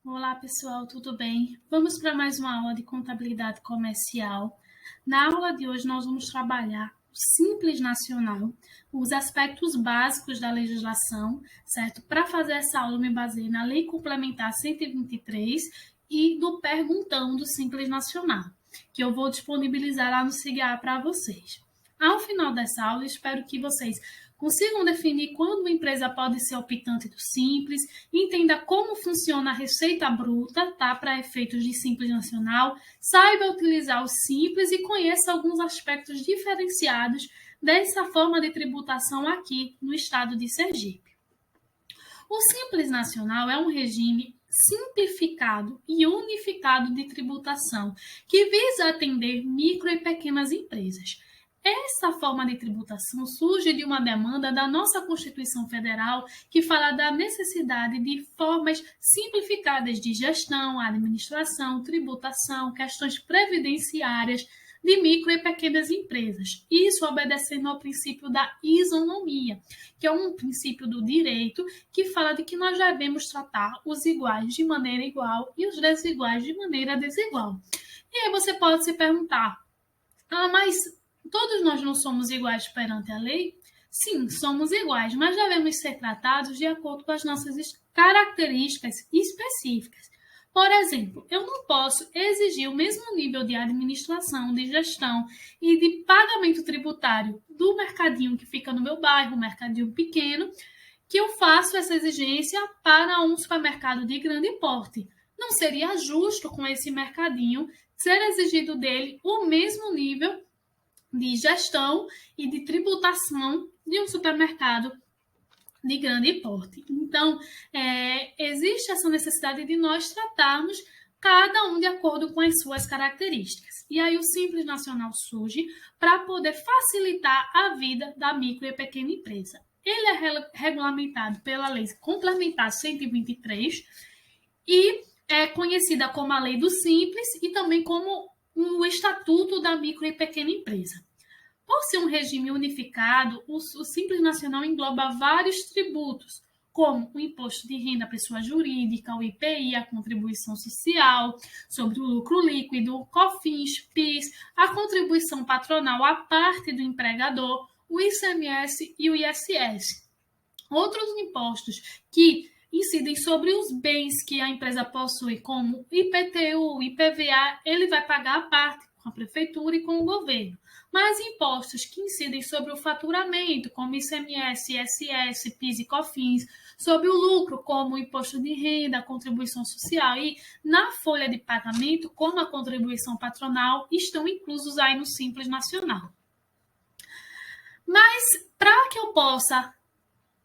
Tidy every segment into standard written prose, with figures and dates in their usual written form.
Olá, pessoal, tudo bem? Vamos para mais uma aula de contabilidade comercial. Na aula de hoje, nós vamos trabalhar o Simples Nacional, os aspectos básicos da legislação, certo? Para fazer essa aula, eu me baseei na Lei Complementar 123 e do Perguntão do Simples Nacional, que eu vou disponibilizar lá no SIGA para vocês. Ao final dessa aula, espero que vocês consigam definir quando uma empresa pode ser optante do Simples, entenda como funciona a receita bruta, tá? Para efeitos de Simples Nacional, saiba utilizar o Simples e conheça alguns aspectos diferenciados dessa forma de tributação aqui no estado de Sergipe. O Simples Nacional é um regime simplificado e unificado de tributação que visa atender micro e pequenas empresas. Essa forma de tributação surge de uma demanda da nossa Constituição Federal que fala da necessidade de formas simplificadas de gestão, administração, tributação, questões previdenciárias de micro e pequenas empresas. Isso obedecendo ao princípio da isonomia, que é um princípio do direito que fala de que nós devemos tratar os iguais de maneira igual e os desiguais de maneira desigual. E aí você pode se perguntar, mas todos nós não somos iguais perante a lei? Sim, somos iguais, mas devemos ser tratados de acordo com as nossas características específicas. Por exemplo, eu não posso exigir o mesmo nível de administração, de gestão e de pagamento tributário do mercadinho que fica no meu bairro, mercadinho pequeno, que eu faço essa exigência para um supermercado de grande porte. Não seria justo com esse mercadinho ser exigido dele o mesmo nível de gestão e de tributação de um supermercado de grande porte. Então, existe essa necessidade de nós tratarmos cada um de acordo com as suas características. E aí o Simples Nacional surge para poder facilitar a vida da micro e pequena empresa. Ele é regulamentado pela Lei Complementar 123 e é conhecida como a Lei do Simples e também como o Estatuto da Micro e Pequena Empresa. Por ser um regime unificado, o Simples Nacional engloba vários tributos, como o Imposto de Renda à Pessoa Jurídica, o IPI, a Contribuição Social sobre o Lucro Líquido, COFINS, PIS, a Contribuição Patronal à parte do empregador, o ICMS e o ISS. Outros impostos que incidem sobre os bens que a empresa possui, como IPTU, IPVA, ele vai pagar a parte com a prefeitura e com o governo. Mas impostos que incidem sobre o faturamento, como ICMS, ISS, PIS e COFINS, sobre o lucro, como o imposto de renda, a contribuição social e na folha de pagamento, como a contribuição patronal, estão inclusos aí no Simples Nacional. Mas para que eu possa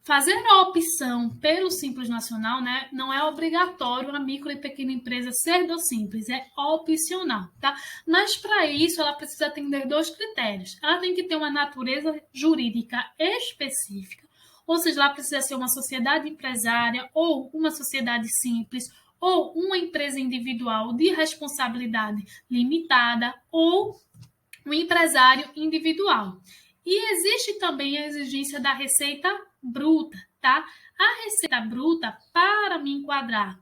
fazer a opção pelo Simples Nacional, né, não é obrigatório a micro e pequena empresa ser do Simples, é opcional, tá? Mas para isso ela precisa atender dois critérios. Ela tem que ter uma natureza jurídica específica, ou seja, ela precisa ser uma sociedade empresária ou uma sociedade simples, ou uma empresa individual de responsabilidade limitada ou um empresário individual. E existe também a exigência da receita bruta, tá? A receita bruta, para me enquadrar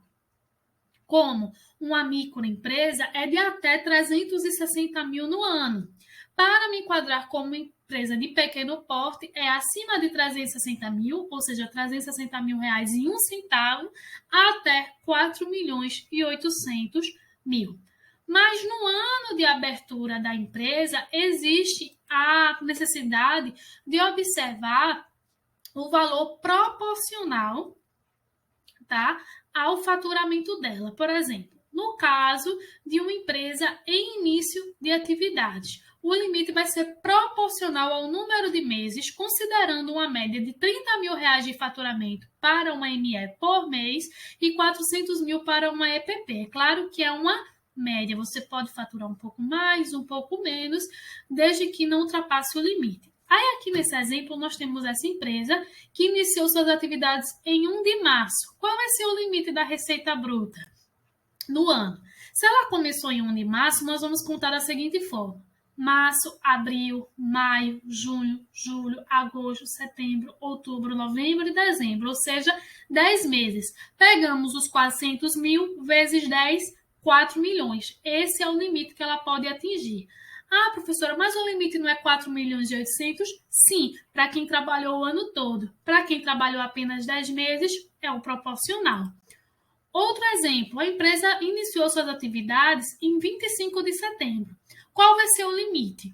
como uma microempresa, é de até 360 mil no ano. Para me enquadrar como uma empresa de pequeno porte, é acima de 360 mil, ou seja, 360 mil reais e um centavo, até 4 milhões e 800 mil. Mas no ano de abertura da empresa, existe a necessidade de observar o valor proporcional, tá, ao faturamento dela. Por exemplo, no caso de uma empresa em início de atividades, o limite vai ser proporcional ao número de meses, considerando uma média de 30 mil reais de faturamento para uma ME por mês e 400 mil para uma EPP. É claro que é uma média, você pode faturar um pouco mais, um pouco menos, desde que não ultrapasse o limite. Aí aqui nesse exemplo nós temos essa empresa que iniciou suas atividades em 1 de março. Qual vai ser o limite da receita bruta no ano? Se ela começou em 1 de março, nós vamos contar da seguinte forma. março, abril, maio, junho, julho, agosto, setembro, outubro, novembro e dezembro, ou seja, 10 meses. Pegamos os 400 mil vezes 10, 4 milhões. Esse é o limite que ela pode atingir. Ah, professora, mas o limite não é 4 milhões e 800? Sim, para quem trabalhou o ano todo. Para quem trabalhou apenas 10 meses, é o proporcional. Outro exemplo, a empresa iniciou suas atividades em 25 de setembro. Qual vai ser o limite?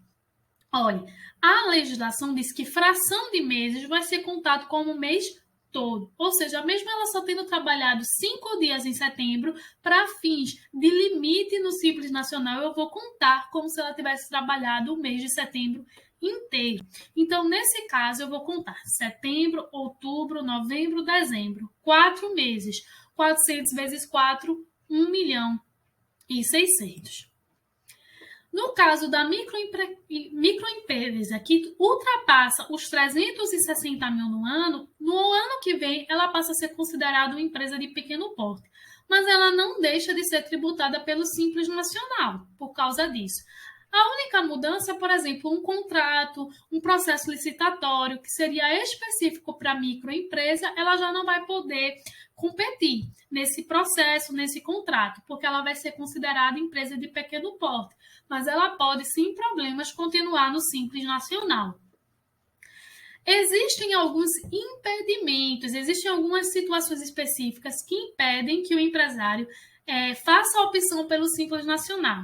Olha, a legislação diz que fração de meses vai ser contado como mês todo. Ou seja, mesmo ela só tendo trabalhado 5 dias em setembro, para fins de limite no Simples Nacional, eu vou contar como se ela tivesse trabalhado o mês de setembro inteiro. Então, nesse caso, eu vou contar setembro, outubro, novembro, dezembro. 4 meses. 400 vezes 4, 1 milhão e 600. No caso da microempresa, que ultrapassa os 360 mil no ano que vem, ela passa a ser considerada uma empresa de pequeno porte. Mas ela não deixa de ser tributada pelo Simples Nacional, por causa disso. A única mudança, por exemplo, um contrato, um processo licitatório, que seria específico para a microempresa, ela já não vai poder competir nesse processo, nesse contrato, porque ela vai ser considerada empresa de pequeno porte. Mas ela pode, sem problemas, continuar no Simples Nacional. Existem alguns impedimentos, existem algumas situações específicas que impedem que o empresário faça a opção pelo Simples Nacional.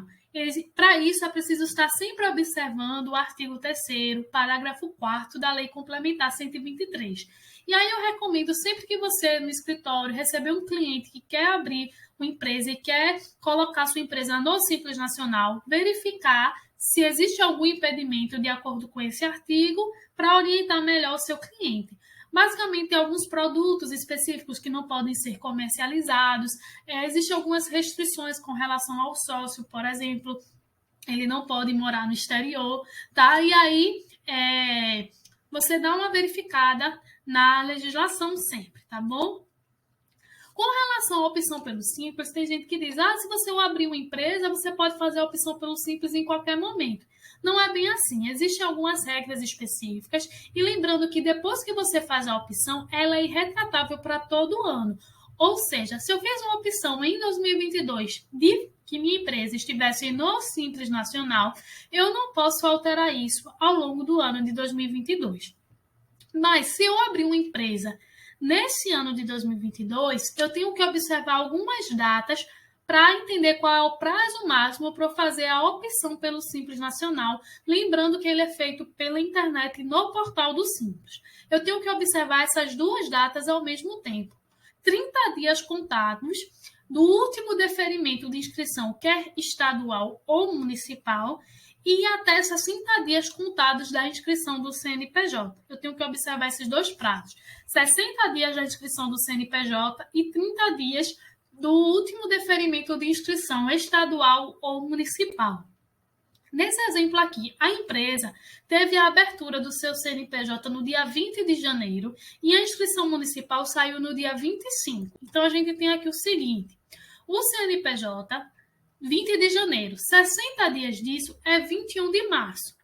Para isso, é preciso estar sempre observando o artigo 3º, parágrafo 4º da Lei Complementar 123. E aí eu recomendo, sempre que você, no escritório, receber um cliente que quer abrir uma empresa e quer colocar sua empresa no Simples Nacional, verificar se existe algum impedimento de acordo com esse artigo para orientar melhor o seu cliente. Basicamente, tem alguns produtos específicos que não podem ser comercializados, existem algumas restrições com relação ao sócio, por exemplo, ele não pode morar no exterior, tá? E aí, você dá uma verificada na legislação sempre, tá bom? Com relação à opção pelo Simples, tem gente que diz, se você abrir uma empresa, você pode fazer a opção pelo Simples em qualquer momento. Não é bem assim, existem algumas regras específicas e lembrando que depois que você faz a opção, ela é irretratável para todo ano. Ou seja, se eu fiz uma opção em 2022 de que minha empresa estivesse no Simples Nacional, eu não posso alterar isso ao longo do ano de 2022. Mas se eu abrir uma empresa nesse ano de 2022, eu tenho que observar algumas datas para entender qual é o prazo máximo para eu fazer a opção pelo Simples Nacional, lembrando que ele é feito pela internet no portal do Simples. Eu tenho que observar essas duas datas ao mesmo tempo. 30 dias contados do último deferimento de inscrição, quer estadual ou municipal, e até 60 dias contados da inscrição do CNPJ. Eu tenho que observar esses dois prazos. 60 dias da inscrição do CNPJ e 30 dias do último deferimento de inscrição estadual ou municipal. Nesse exemplo aqui, a empresa teve a abertura do seu CNPJ no dia 20 de janeiro e a inscrição municipal saiu no dia 25. Então, a gente tem aqui o seguinte, o CNPJ, 20 de janeiro, 60 dias disso é 21 de março.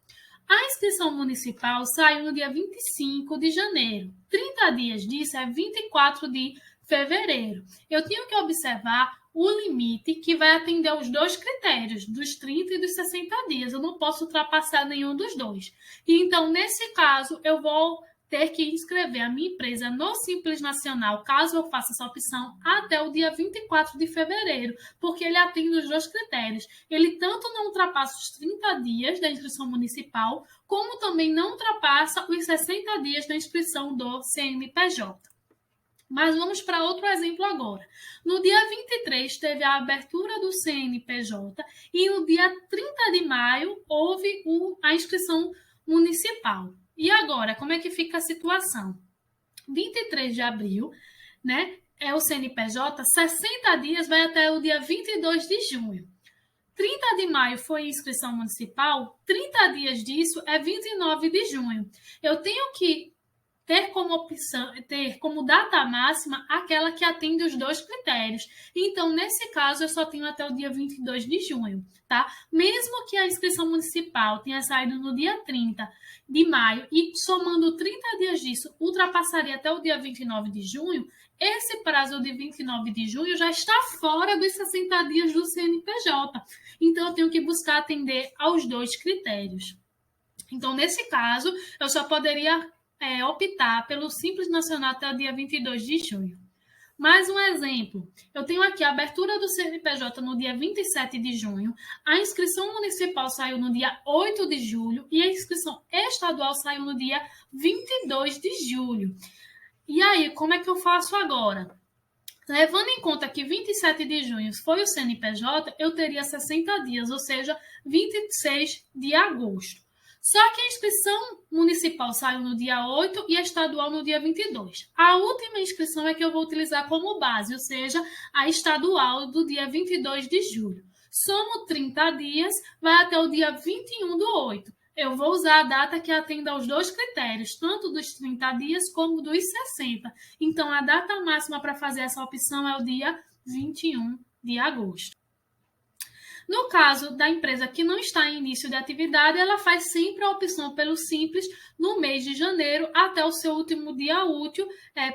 A inscrição municipal saiu no dia 25 de janeiro, 30 dias disso é 24 de fevereiro. Eu tenho que observar o limite que vai atender os dois critérios, dos 30 e dos 60 dias. Eu não posso ultrapassar nenhum dos dois. E então, nesse caso, eu vou ter que inscrever a minha empresa no Simples Nacional, caso eu faça essa opção, até o dia 24 de fevereiro, porque ele atende os dois critérios. Ele tanto não ultrapassa os 30 dias da inscrição municipal, como também não ultrapassa os 60 dias da inscrição do CNPJ. Mas vamos para outro exemplo agora. No dia 23 teve a abertura do CNPJ e no dia 30 de maio houve a inscrição municipal. E agora, como é que fica a situação? 23 de abril, né, é o CNPJ, 60 dias vai até o dia 22 de junho. 30 de maio foi inscrição municipal, 30 dias disso é 29 de junho. Eu tenho que ter como data máxima aquela que atende os dois critérios. Então, nesse caso, eu só tenho até o dia 22 de junho, tá? Mesmo que a inscrição municipal tenha saído no dia 30 de maio e somando 30 dias disso, ultrapassaria até o dia 29 de junho, esse prazo de 29 de junho já está fora dos 60 dias do CNPJ. Então, eu tenho que buscar atender aos dois critérios. Então, nesse caso, eu só poderia optar pelo Simples Nacional até o dia 22 de junho. Mais um exemplo, eu tenho aqui a abertura do CNPJ no dia 27 de junho, a inscrição municipal saiu no dia 8 de julho e a inscrição estadual saiu no dia 22 de julho. E aí, como é que eu faço agora? Levando em conta que 27 de junho foi o CNPJ, eu teria 60 dias, ou seja, 26 de agosto. Só que a inscrição municipal saiu no dia 8 e a estadual no dia 22. A última inscrição é que eu vou utilizar como base, ou seja, a estadual do dia 22 de julho. Somo 30 dias, vai até o dia 21 do 8. Eu vou usar a data que atenda aos dois critérios, tanto dos 30 dias como dos 60. Então, a data máxima para fazer essa opção é o dia 21 de agosto. No caso da empresa que não está em início de atividade, ela faz sempre a opção pelo Simples no mês de janeiro até o seu último dia útil,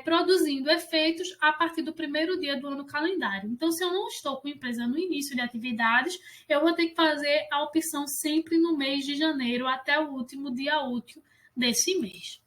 produzindo efeitos a partir do primeiro dia do ano calendário. Então, se eu não estou com a empresa no início de atividades, eu vou ter que fazer a opção sempre no mês de janeiro até o último dia útil desse mês.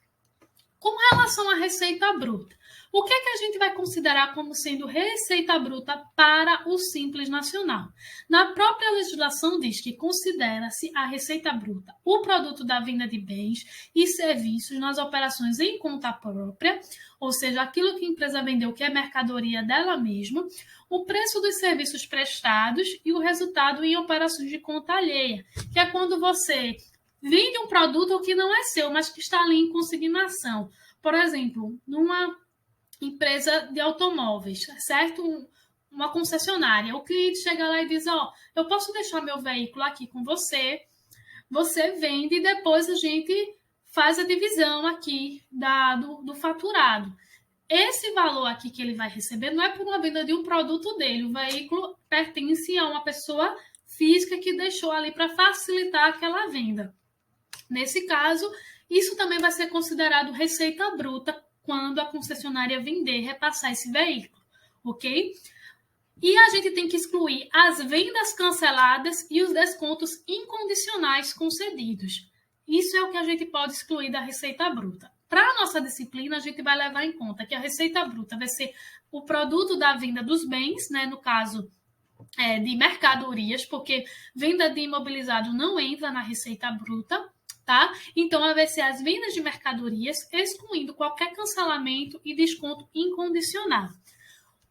Com relação à receita bruta, o que é que a gente vai considerar como sendo receita bruta para o Simples Nacional? Na própria legislação diz que considera-se a receita bruta o produto da venda de bens e serviços nas operações em conta própria, ou seja, aquilo que a empresa vendeu que é mercadoria dela mesma, o preço dos serviços prestados e o resultado em operações de conta alheia, que é quando você vende um produto que não é seu, mas que está ali em consignação. Por exemplo, numa empresa de automóveis, certo? Uma concessionária. O cliente chega lá e diz, eu posso deixar meu veículo aqui com você, você vende e depois a gente faz a divisão aqui do faturado. Esse valor aqui que ele vai receber não é por uma venda de um produto dele, o veículo pertence a uma pessoa física que deixou ali para facilitar aquela venda. Nesse caso, isso também vai ser considerado receita bruta quando a concessionária vender e repassar esse veículo, ok? E a gente tem que excluir as vendas canceladas e os descontos incondicionais concedidos. Isso é o que a gente pode excluir da receita bruta. Para a nossa disciplina, a gente vai levar em conta que a receita bruta vai ser o produto da venda dos bens, né, no caso de mercadorias, porque venda de imobilizado não entra na receita bruta, tá? Então, vai ser as vendas de mercadorias, excluindo qualquer cancelamento e desconto incondicional.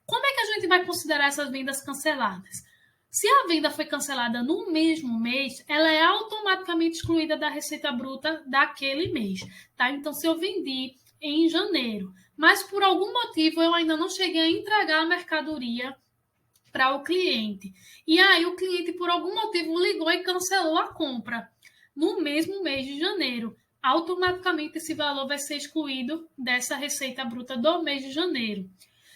Como é que a gente vai considerar essas vendas canceladas? Se a venda foi cancelada no mesmo mês, ela é automaticamente excluída da receita bruta daquele mês, tá? Então, se eu vendi em janeiro, mas por algum motivo eu ainda não cheguei a entregar a mercadoria para o cliente, e aí o cliente por algum motivo ligou e cancelou a compra no mesmo mês de janeiro, automaticamente esse valor vai ser excluído dessa receita bruta do mês de janeiro.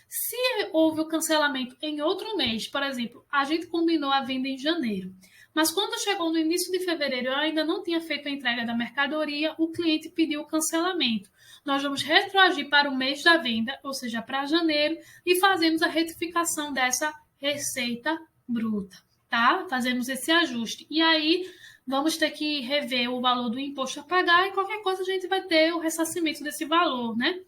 Se houve o cancelamento em outro mês, por exemplo, a gente combinou a venda em janeiro, mas quando chegou no início de fevereiro eu ainda não tinha feito a entrega da mercadoria, o cliente pediu o cancelamento. Nós vamos retroagir para o mês da venda, ou seja, para janeiro, e fazemos a retificação dessa receita bruta, tá? Fazemos esse ajuste. E aí, vamos ter que rever o valor do imposto a pagar e qualquer coisa a gente vai ter o ressarcimento desse valor, né?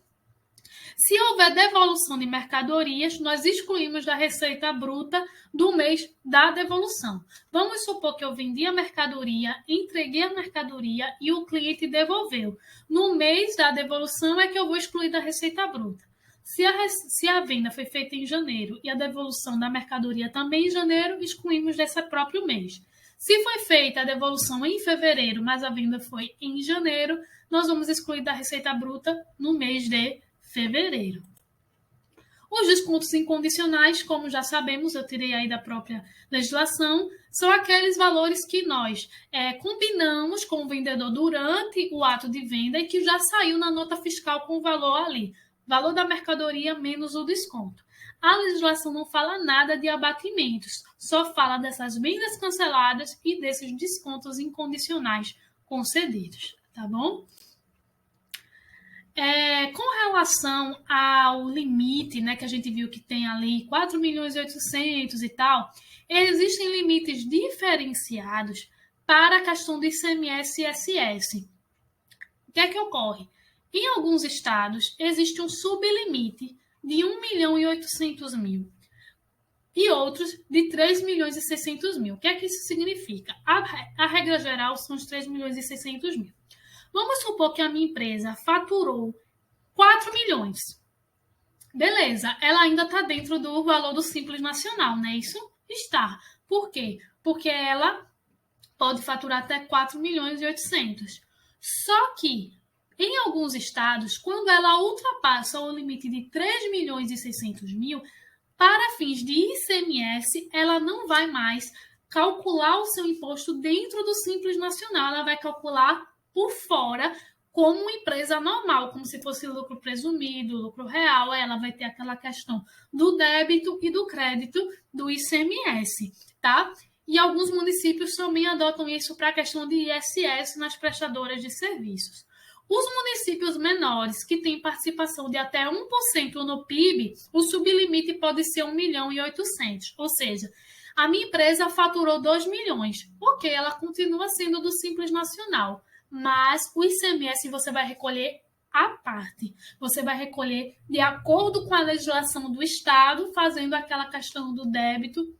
Se houver devolução de mercadorias, nós excluímos da receita bruta do mês da devolução. Vamos supor que eu vendi a mercadoria, entreguei a mercadoria e o cliente devolveu. No mês da devolução é que eu vou excluir da receita bruta. Se a venda foi feita em janeiro e a devolução da mercadoria também em janeiro, excluímos desse próprio mês. Se foi feita a devolução em fevereiro, mas a venda foi em janeiro, nós vamos excluir da receita bruta no mês de fevereiro. Os descontos incondicionais, como já sabemos, eu tirei aí da própria legislação, são aqueles valores que nós combinamos com o vendedor durante o ato de venda e que já saiu na nota fiscal com o valor ali. Valor da mercadoria menos o desconto. A legislação não fala nada de abatimentos, só fala dessas vendas canceladas e desses descontos incondicionais concedidos, tá bom? Com relação ao limite, né, que a gente viu que tem ali 4 milhões e 800 e tal, existem limites diferenciados para a questão do ICMS e ISS. O que é que ocorre? Em alguns estados, existe um sublimite de 1 milhão e 800 mil e outros de 3 milhões e 600 mil. O que é que isso significa? A regra geral são os 3 milhões e 600 mil. Vamos supor que a minha empresa faturou 4 milhões. Beleza, ela ainda está dentro do valor do Simples Nacional, né? Isso está. Por quê? Porque ela pode faturar até 4 milhões e 800. Só que, em alguns estados, quando ela ultrapassa o limite de 3 milhões e 600 mil, para fins de ICMS, ela não vai mais calcular o seu imposto dentro do Simples Nacional, ela vai calcular por fora como uma empresa normal, como se fosse lucro presumido, lucro real, ela vai ter aquela questão do débito e do crédito do ICMS, tá? E alguns municípios também adotam isso para a questão de ISS nas prestadoras de serviços. Os municípios menores, que têm participação de até 1% no PIB, o sublimite pode ser 1 milhão e 800, ou seja, a minha empresa faturou 2 milhões, ok, ela continua sendo do Simples Nacional, mas o ICMS você vai recolher à parte. Você vai recolher de acordo com a legislação do Estado, fazendo aquela questão do débito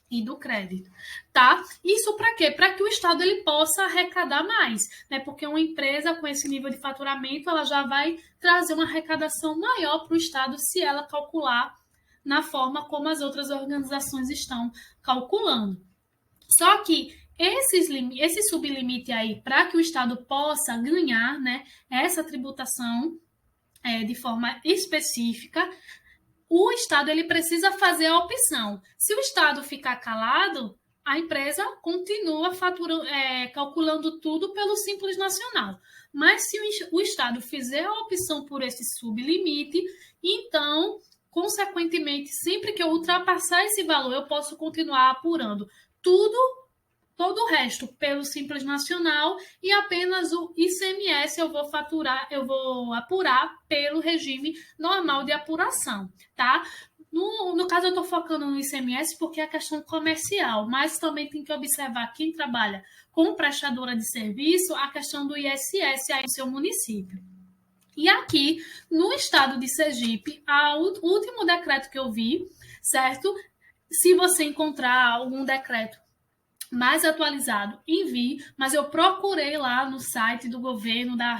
e do crédito, tá? Isso para quê? Para que o Estado ele possa arrecadar mais, né? Porque uma empresa com esse nível de faturamento, ela já vai trazer uma arrecadação maior para o Estado se ela calcular na forma como as outras organizações estão calculando. Só que esse sublimite aí, para que o Estado possa ganhar, né, essa tributação de forma específica, o Estado ele precisa fazer a opção. Se o Estado ficar calado, a empresa continua calculando tudo pelo Simples Nacional. Mas se o Estado fizer a opção por esse sublimite, então, consequentemente, sempre que eu ultrapassar esse valor, eu posso continuar apurando todo o resto pelo Simples Nacional e apenas o ICMS eu vou apurar pelo regime normal de apuração, tá? No caso, eu estou focando no ICMS porque é a questão comercial, mas também tem que observar quem trabalha com prestadora de serviço, a questão do ISS aí no seu município. E aqui, no estado de Sergipe, o último decreto que eu vi, certo? Se você encontrar algum decreto mais atualizado, envie, mas eu procurei lá no site do governo, da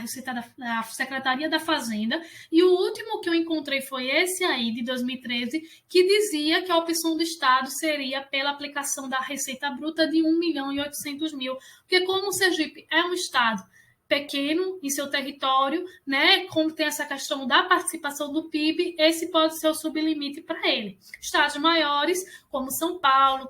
Secretaria da Fazenda, e o último que eu encontrei foi esse aí, de 2013, que dizia que a opção do Estado seria pela aplicação da Receita Bruta de 1 milhão e 800 mil, porque como o Sergipe é um estado pequeno em seu território, né, como tem essa questão da participação do PIB, esse pode ser o sublimite para ele. Estados maiores, como São Paulo,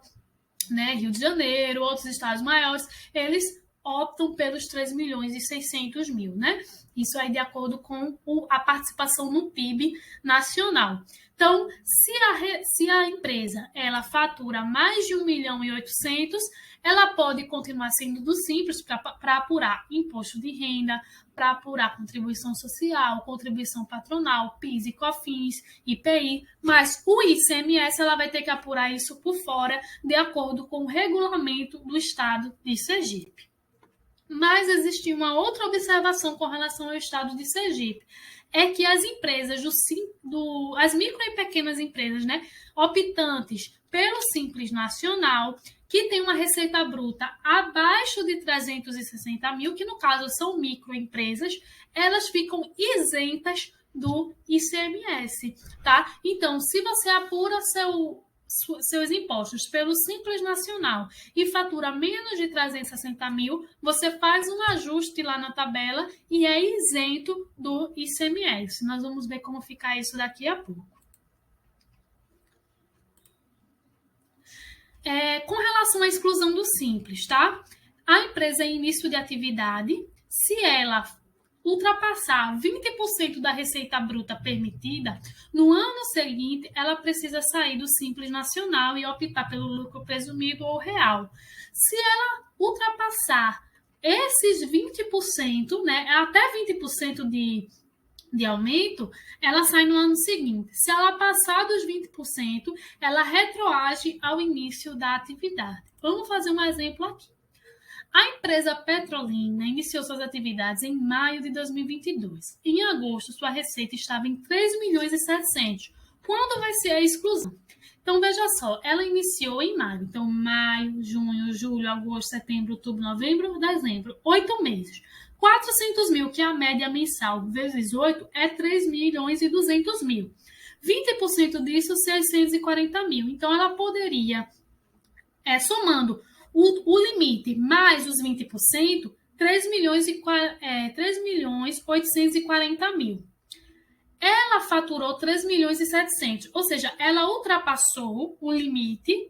né, Rio de Janeiro, outros estados maiores, eles optam pelos 3 milhões e 600 mil, né? Isso aí de acordo com a participação no PIB nacional. Então, se a empresa ela fatura mais de 1 milhão e 800, ela pode continuar sendo do Simples para apurar imposto de renda, para apurar contribuição social, contribuição patronal, PIS e COFINS, IPI, mas o ICMS ela vai ter que apurar isso por fora, de acordo com o regulamento do estado de Sergipe. Mas existe uma outra observação com relação ao estado de Sergipe, é que as empresas, as micro e pequenas empresas, né, optantes pelo Simples Nacional, que tem uma receita bruta abaixo de 360 mil, que no caso são microempresas, elas ficam isentas do ICMS, tá? Então, se você apura seus impostos pelo Simples Nacional e fatura menos de 360 mil, você faz um ajuste lá na tabela e é isento do ICMS. Nós vamos ver como ficar isso daqui a pouco. relação à exclusão do simples, tá? A empresa em início de atividade, se ela ultrapassar 20% da receita bruta permitida, no ano seguinte, ela precisa sair do Simples Nacional e optar pelo lucro presumido ou real. Se ela ultrapassar esses 20%, né, até 20% de aumento, ela sai no ano seguinte. Se ela passar dos 20%, ela retroage ao início da atividade. Vamos fazer um exemplo aqui. A empresa Petrolina iniciou suas atividades em maio de 2022. Em agosto, sua receita estava em 3 milhões e 700. Quando vai ser a exclusão? Então, veja só, ela iniciou em maio. Então, maio, junho, julho, agosto, setembro, outubro, novembro, dezembro. 8 meses. 400 mil, que é a média mensal, vezes 8, é 3 milhões e 200 mil. 20% disso, 640 mil. Então, ela poderia, somando o limite mais os 20%, 3 milhões 840 mil. Ela faturou 3 milhões e 700, ou seja, ela ultrapassou o limite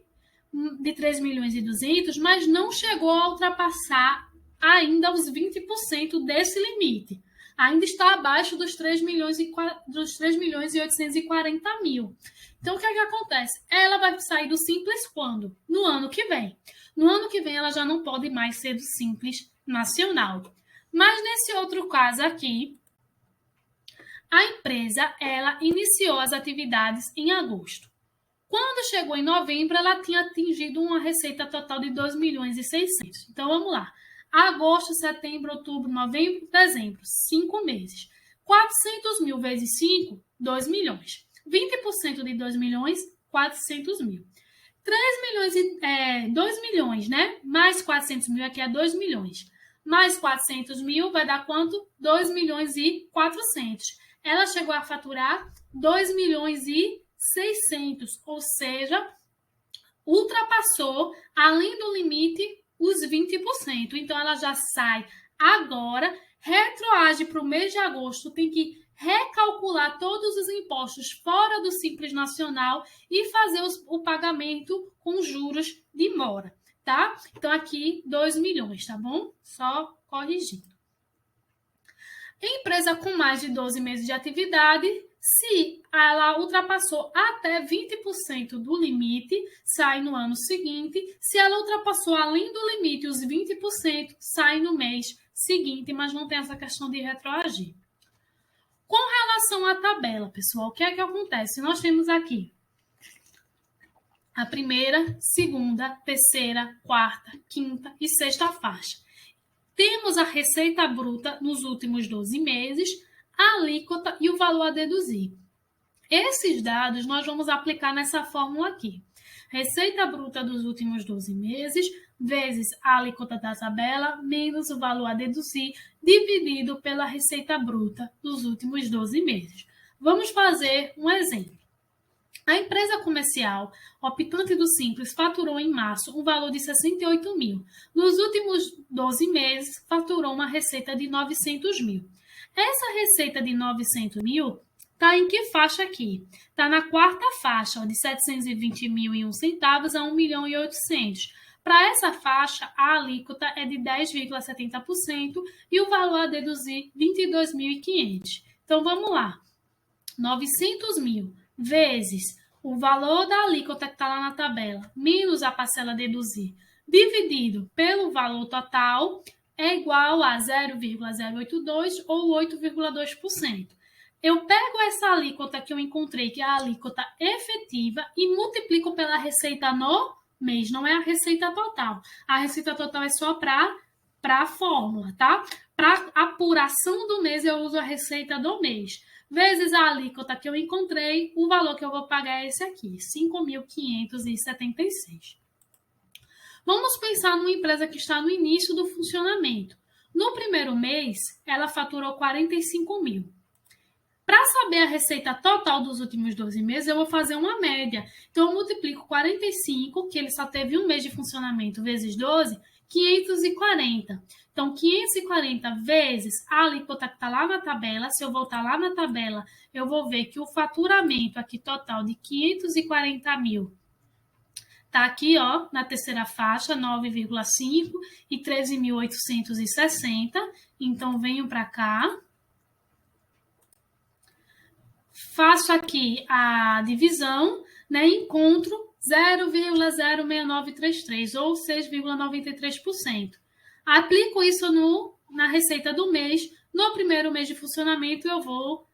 de 3 milhões e 200, mas não chegou a ultrapassar ainda os 20% desse limite. Ainda está abaixo dos 3 milhões e 840 mil. Então, o que é que acontece? Ela vai sair do Simples quando? No ano que vem. No ano que vem, ela já não pode mais ser do Simples Nacional. Mas, nesse outro caso aqui, a empresa, ela iniciou as atividades em agosto. Quando chegou em novembro, ela tinha atingido uma receita total de 2 milhões e 600. Então, vamos lá. Agosto, setembro, outubro, novembro, dezembro. 5 meses. 400 mil vezes 5, 2 milhões. 20% de 2 milhões, 400 mil. 2 milhões, né? Mais 400 mil aqui é 2 milhões. Mais 400 mil vai dar quanto? 2 milhões e 400. Ela chegou a faturar 2 milhões e 600, ou seja, ultrapassou, além do limite, os 20%. Então, ela já sai agora, retroage para o mês de agosto, tem que recalcular todos os impostos fora do Simples Nacional e fazer o pagamento com juros de mora, tá? Então, aqui, 2 milhões, tá bom? Só corrigindo. Empresa com mais de 12 meses de atividade, se ela ultrapassou até 20% do limite, sai no ano seguinte. Se ela ultrapassou além do limite, os 20%, sai no mês seguinte, mas não tem essa questão de retroagir. Com relação à tabela, pessoal, o que é que acontece? Nós temos aqui a primeira, segunda, terceira, quarta, quinta e sexta faixa. Temos a receita bruta nos últimos 12 meses, a alíquota e o valor a deduzir. Esses dados nós vamos aplicar nessa fórmula aqui. Receita bruta dos últimos 12 meses vezes a alíquota da tabela menos o valor a deduzir dividido pela receita bruta dos últimos 12 meses. Vamos fazer um exemplo. A empresa comercial optante do Simples faturou em março um valor de 68 mil. Nos últimos 12 meses, faturou uma receita de 900 mil. Essa receita de 900 mil está em que faixa aqui? Está na quarta faixa, de 720.001 centavos a 1.800.000. Para essa faixa, a alíquota é de 10,70% e o valor a deduzir 22.500. Então, vamos lá. 900 mil vezes o valor da alíquota que está lá na tabela, menos a parcela a deduzir, dividido pelo valor total, é igual a 0,082 ou 8,2%. Eu pego essa alíquota que eu encontrei, que é a alíquota efetiva, e multiplico pela receita no mês, não é a receita total. A receita total é só para a fórmula, tá? Para apuração do mês, eu uso a receita do mês. Vezes a alíquota que eu encontrei, o valor que eu vou pagar é esse aqui, 5.576. Vamos pensar numa empresa que está no início do funcionamento. No primeiro mês, ela faturou 45 mil. Para saber a receita total dos últimos 12 meses, eu vou fazer uma média. Então, eu multiplico 45, que ele só teve um mês de funcionamento, vezes 12, 540. Então, 540 vezes a alíquota que está lá na tabela. Se eu voltar lá na tabela, eu vou ver que o faturamento aqui total de 540 mil Está aqui, ó, na terceira faixa, 9,5 e 13.860. Então, venho para cá. Faço aqui a divisão, né? Encontro 0,06933, ou 6,93%. Aplico isso na receita do mês. No primeiro mês de funcionamento, eu vou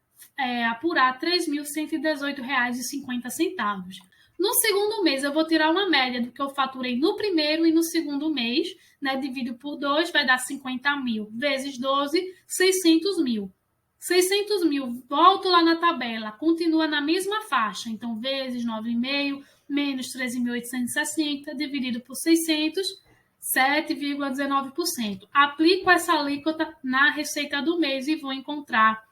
apurar R$ 3.118,50. No segundo mês, eu vou tirar uma média do que eu faturei no primeiro e no segundo mês, né? Divido por 2, vai dar 50 mil, vezes 12, 600 mil. 600 mil, volto lá na tabela, continua na mesma faixa. Então, vezes 9,5, menos 13.860, dividido por 600, 7,19%. Aplico essa alíquota na receita do mês e vou encontrar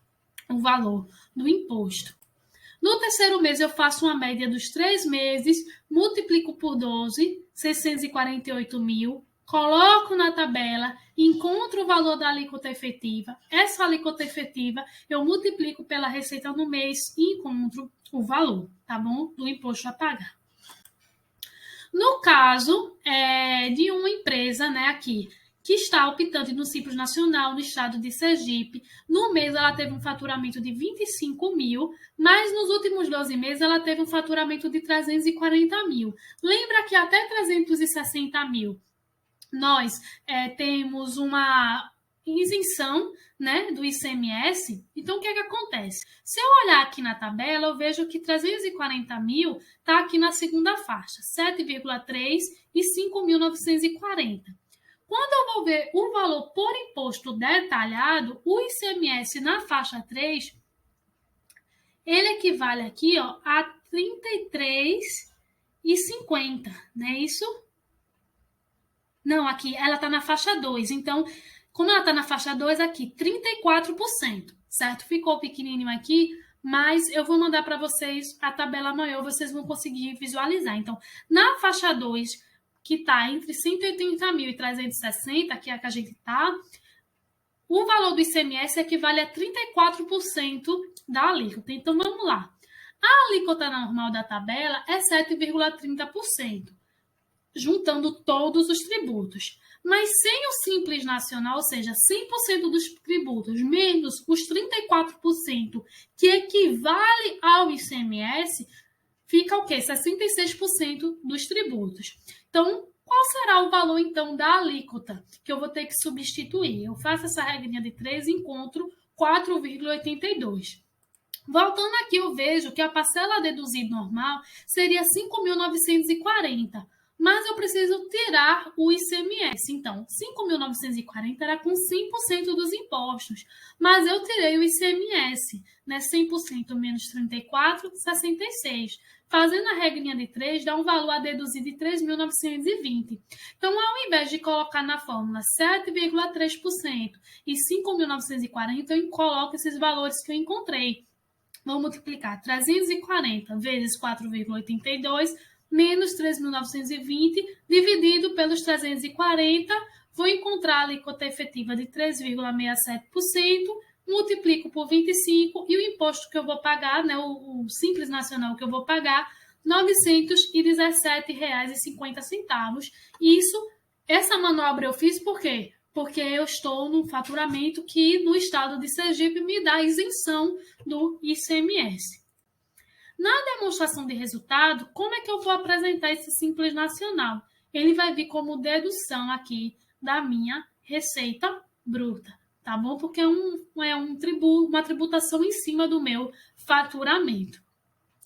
o valor do imposto. No terceiro mês, eu faço uma média dos 3 meses, multiplico por 12, 648 mil, coloco na tabela, encontro o valor da alíquota efetiva. Essa alíquota efetiva eu multiplico pela receita no mês e encontro o valor, tá bom? Do imposto a pagar. No caso de uma empresa, né, aqui, que está optante no Simples Nacional, no estado de Sergipe, no mês ela teve um faturamento de 25 mil, mas nos últimos 12 meses ela teve um faturamento de 340 mil. Lembra que até 360 mil nós temos uma isenção, né, do ICMS. Então, o que acontece? Se eu olhar aqui na tabela, eu vejo que 340 mil está aqui na segunda faixa, 7,3 e 5.940. Quando eu vou ver o valor por imposto detalhado, o ICMS na faixa 3, ele equivale aqui, ó, a 33,50, não é isso? Não, aqui ela está na faixa 2. Então, como ela está na faixa 2, aqui 34%, certo? Ficou pequenininho aqui, mas eu vou mandar para vocês a tabela maior, vocês vão conseguir visualizar. Então, na faixa 2, que está entre 180 mil e 360, que é a que a gente está, o valor do ICMS equivale a 34% da alíquota. Então, vamos lá. A alíquota normal da tabela é 7,30%. Juntando todos os tributos. Mas sem o Simples Nacional, ou seja, 100% dos tributos, menos os 34%, que equivale ao ICMS, fica o quê? 66% dos tributos. Então, qual será o valor, então, da alíquota que eu vou ter que substituir? Eu faço essa regrinha de 3 e encontro 4,82. Voltando aqui, eu vejo que a parcela deduzida normal seria 5.940. Mas eu preciso tirar o ICMS. Então, 5.940 era com 100% dos impostos. Mas eu tirei o ICMS, né? 100% menos 34, 66. Fazendo a regrinha de 3, dá um valor a deduzir de 3.920. Então, ao invés de colocar na fórmula 7,3% e 5.940, eu coloco esses valores que eu encontrei. Vou multiplicar 340 vezes 4,82, menos 3.920, dividido pelos 340, vou encontrar a alíquota efetiva de 3,67%, multiplico por 25 e o imposto que eu vou pagar, né, o Simples Nacional que eu vou pagar, R$ 917,50. Essa manobra eu fiz por quê? Porque eu estou num faturamento que no estado de Sergipe me dá isenção do ICMS. Na demonstração de resultado, como é que eu vou apresentar esse Simples Nacional? Ele vai vir como dedução aqui da minha receita bruta, tá bom? Porque é uma tributação em cima do meu faturamento.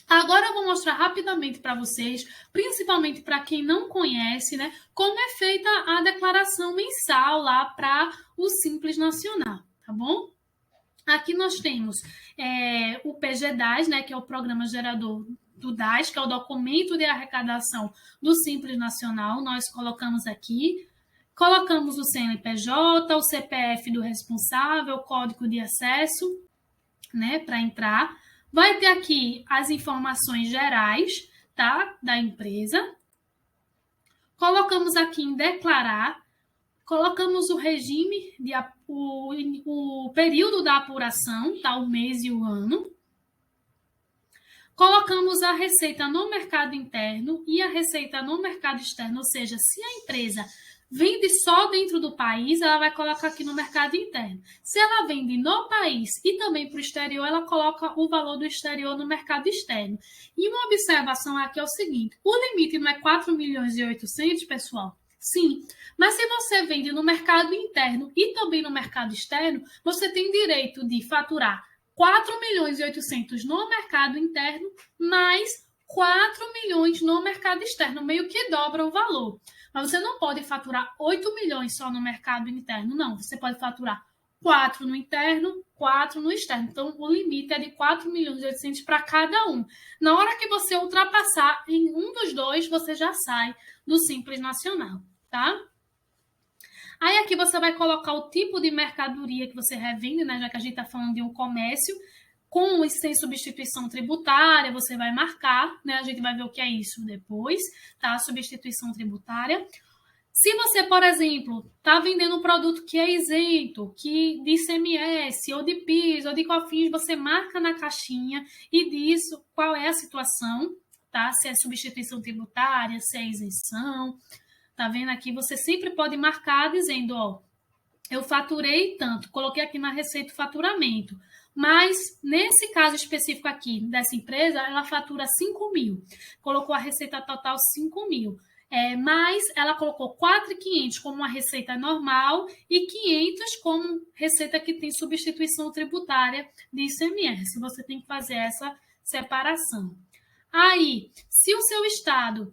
Agora eu vou mostrar rapidamente para vocês, principalmente para quem não conhece, né, como é feita a declaração mensal lá para o Simples Nacional, tá bom? Aqui nós temos o PGDAS, né, que é o Programa Gerador do DAS, que é o documento de arrecadação do Simples Nacional. Nós colocamos aqui, colocamos o CNPJ, o CPF do responsável, o código de acesso, né, para entrar. Vai ter aqui as informações gerais, tá, da empresa. Colocamos aqui em declarar. Colocamos o regime, o período da apuração, tá? O mês e o ano. Colocamos a receita no mercado interno e a receita no mercado externo, ou seja, se a empresa vende só dentro do país, ela vai colocar aqui no mercado interno. Se ela vende no país e também para o exterior, ela coloca o valor do exterior no mercado externo. E uma observação aqui é o seguinte, o limite não é 4 milhões e 800, pessoal? Sim, mas se você vende no mercado interno e também no mercado externo, você tem direito de faturar 4 milhões e 800 no mercado interno, mais 4 milhões no mercado externo, meio que dobra o valor. Mas você não pode faturar 8 milhões só no mercado interno, não. Você pode faturar 4 no interno, 4 no externo. Então, o limite é de 4 milhões e 800 para cada um. Na hora que você ultrapassar em um dos dois, você já sai do Simples Nacional, tá? Aí aqui você vai colocar o tipo de mercadoria que você revende, né? Já que a gente está falando de um comércio, com e sem substituição tributária, você vai marcar, né? A gente vai ver o que é isso depois, tá? Substituição tributária. Se você, por exemplo, está vendendo um produto que é isento, que de ICMS, ou de PIS, ou de COFINS, você marca na caixinha e diz qual é a situação, tá? Se é substituição tributária, se é isenção. Tá vendo aqui? Você sempre pode marcar dizendo, ó, eu faturei tanto, coloquei aqui na receita o faturamento. Mas, nesse caso específico aqui, dessa empresa, ela fatura 5 mil. Colocou a receita total 5 mil. Mas ela colocou 4.500 como uma receita normal e 500 como receita que tem substituição tributária de ICMS. Você tem que fazer essa separação. Aí, se o seu estado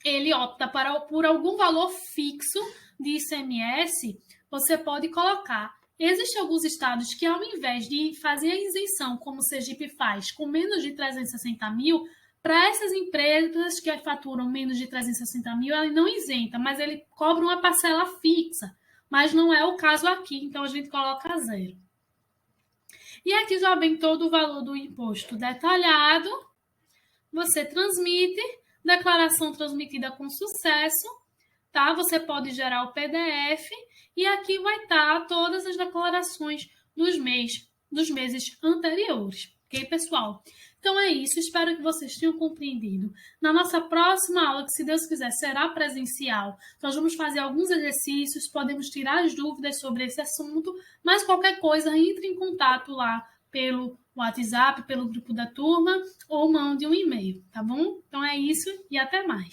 ele opta por algum valor fixo de ICMS, você pode colocar. Existem alguns estados que, ao invés de fazer a isenção, como o Sergipe faz, com menos de 360 mil, para essas empresas que faturam menos de 360 mil, ele não isenta, mas ele cobra uma parcela fixa. Mas não é o caso aqui, então a gente coloca zero. E aqui já vem todo o valor do imposto detalhado. Você transmite, declaração transmitida com sucesso, tá? Você pode gerar o PDF e aqui vai estar todas as declarações dos meses anteriores, ok, pessoal? Então é isso, espero que vocês tenham compreendido. Na nossa próxima aula, que se Deus quiser será presencial, nós vamos fazer alguns exercícios, podemos tirar as dúvidas sobre esse assunto, mas qualquer coisa, entre em contato lá pelo WhatsApp, pelo grupo da turma ou mande um e-mail, tá bom? Então é isso e até mais.